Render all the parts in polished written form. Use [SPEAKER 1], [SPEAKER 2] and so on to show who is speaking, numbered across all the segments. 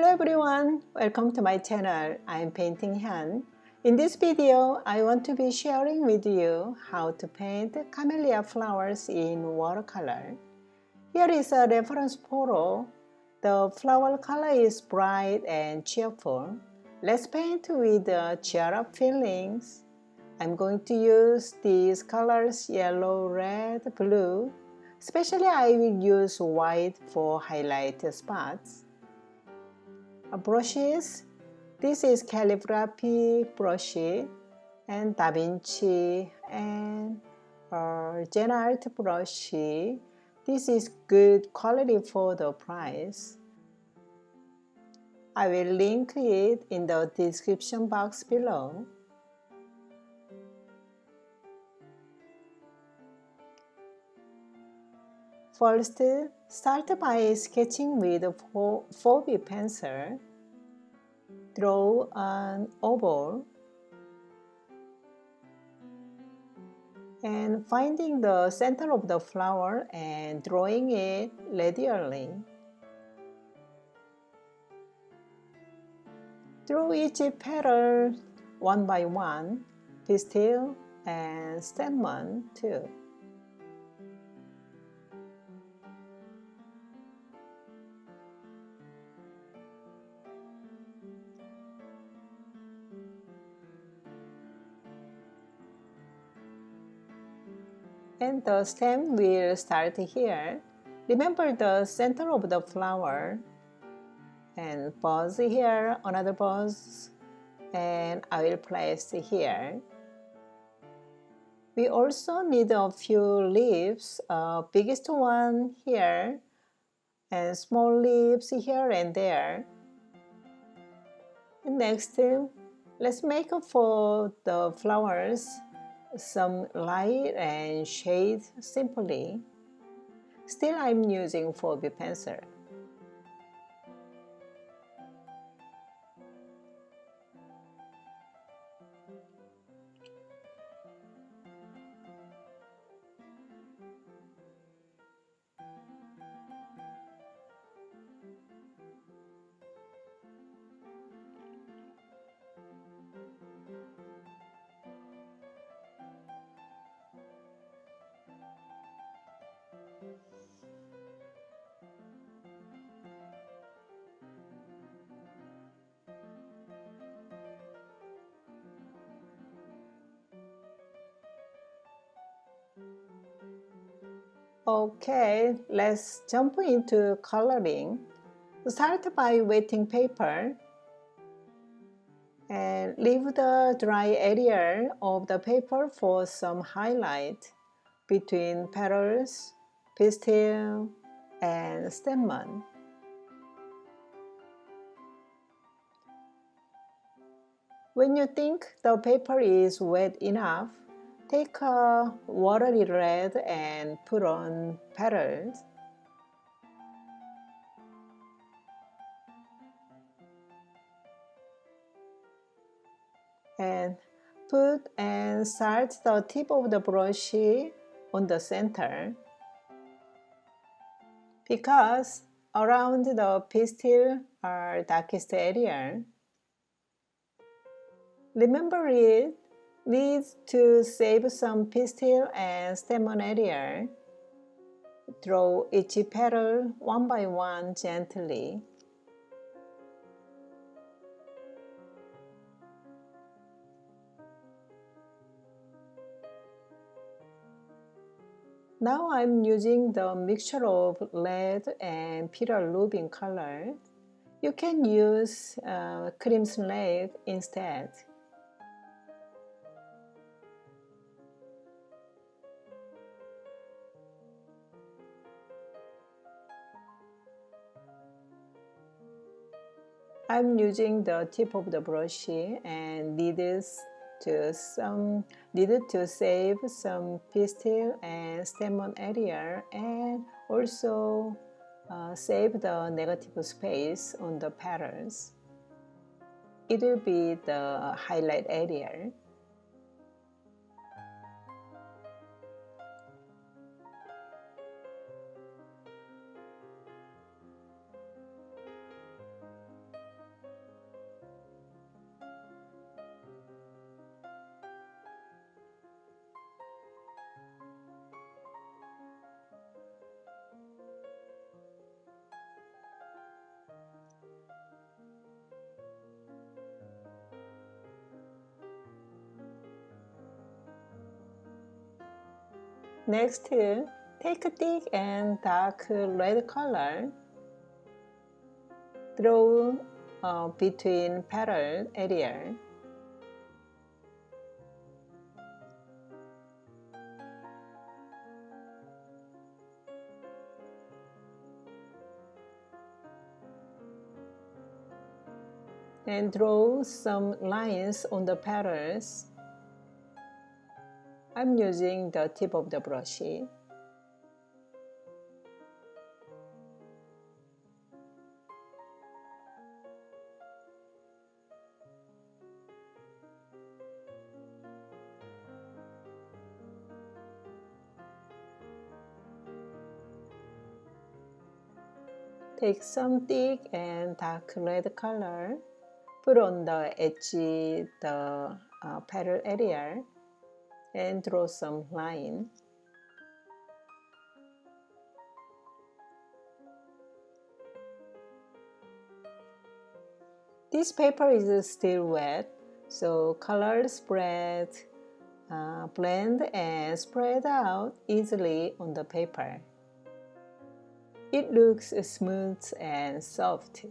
[SPEAKER 1] Hello everyone, welcome to my channel. I'm Painting Han. In this video, I want to be sharing with you how to paint camellia flowers in watercolor. Here is a reference photo. The flower color is bright and cheerful. Let's paint with cheer up feelings. I'm going to use these colors yellow, red, blue. Especially I will use white for highlight spots. Brushes. This is Caligraph Brush and Davinci and Zen Art brush. This is good quality for the price. I will link it in the description box below. First, start by sketching with a 4B pencil. Draw an oval and finding the center of the flower and drawing it radially. Draw each petal one by one, pistil and stamen too. And the stem will start here. Remember the center of the flower. And buzz here, another buzz. And I will place here. We also need a few leaves, biggest one here, and small leaves here and there. And next, let's make for the flowers some light and shade simply. Still I'm using 4B pencil. Okay, let's jump into coloring. Start by wetting paper and leave the dry area of the paper for some highlight between petals, pistil, and stamen. When you think the paper is wet enough, take a watery red and put on petals. And put and start the tip of the brush on the center. Because around the pistil are darkest area. Remember it needs to save some pistil and stamen area. Draw each petal one by one gently. Now I'm using the mixture of red and pyrrole rubin color. You can use crimson lake instead. I'm using the tip of the brush and needed to save some pistil and stamen area and also save the negative space on the petals. It will be the highlight area. Next, take a thick and dark red color. Draw between petal area. And draw some lines on the petals. I'm using the tip of the brush. Take some thick and dark red color, put on the edge the petal area, and draw some line. This paper is still wet, so color spread, blend and spread out easily on the paper. It looks smooth and soft.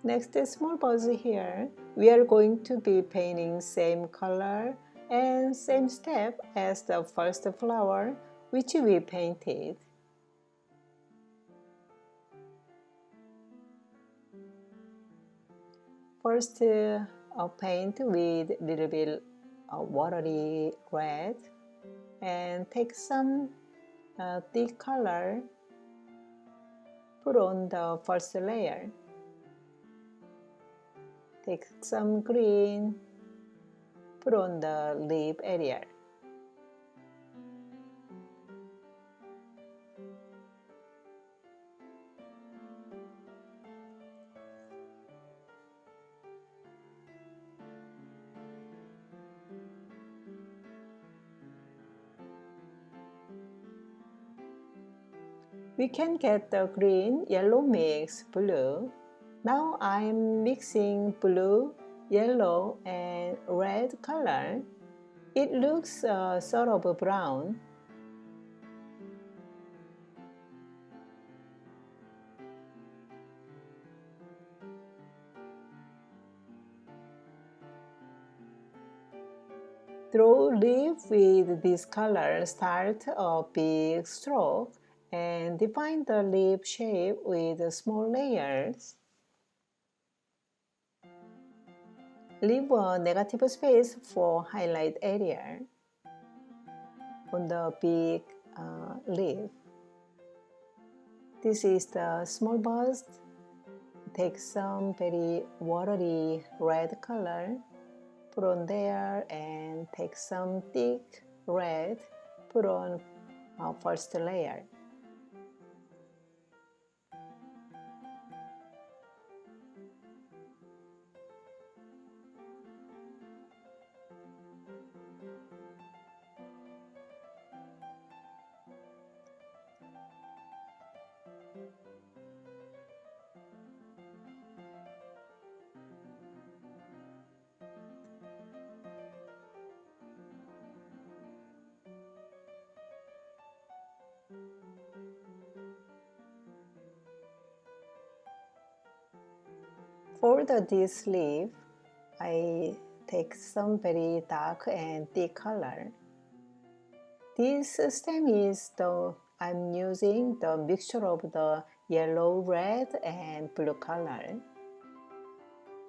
[SPEAKER 1] Next, small buzz here. We are going to be painting same color and same step as the first flower which we painted. First, paint with little bit watery red and take some thick color, put on the first layer. Take some green, put on the leaf area. We can get the green, yellow mix blue. Now I'm mixing blue, yellow and red color. It looks sort of brown. Draw leaf with this color, start a big stroke and define the leaf shape with small layers. Leave a negative space for highlight area on the big leaf. This is the small bust. Take some very watery red color, put on there and take some thick red, put on first layer. For this leaf, I take some very dark and thick color. This stem is I'm using the mixture of the yellow, red and blue color.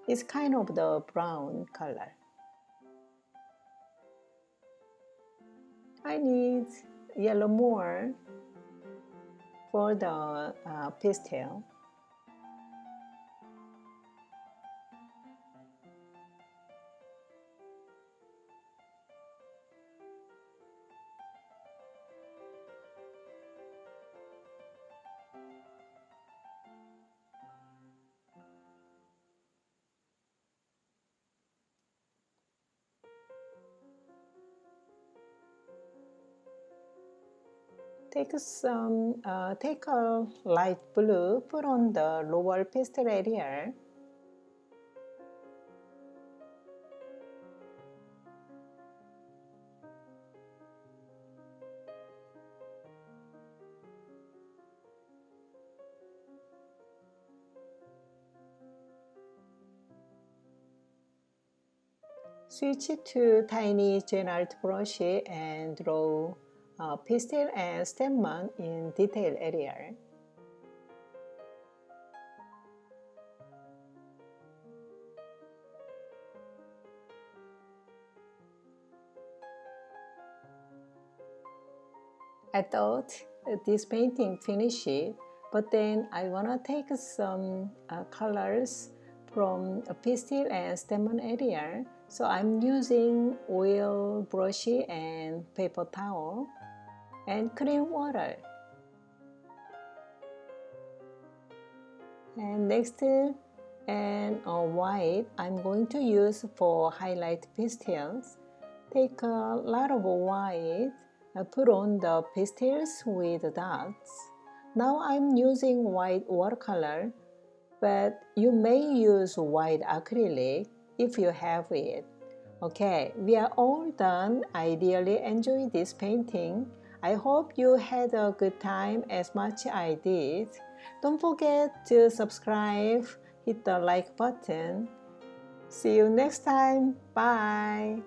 [SPEAKER 1] It's kind of the brown color. I need yellow more for the pastel. Take a light blue, put on the lower pastel area. Switch to tiny Zen Art brush and draw pastel and stemman in detail area. I thought this painting finished, but then I wanna take some colors from a pastel and stemman area. So I'm using oil brush and paper towel and clean water. And next, and white I'm going to use for highlight pastels. Take a lot of white, put on the pastels with dots. Now I'm using white watercolor, but you may use white acrylic if you have it. Okay, we are all done. I really enjoyed this painting. I hope you had a good time as much as I did. Don't forget to subscribe, hit the like button. See you next time. Bye.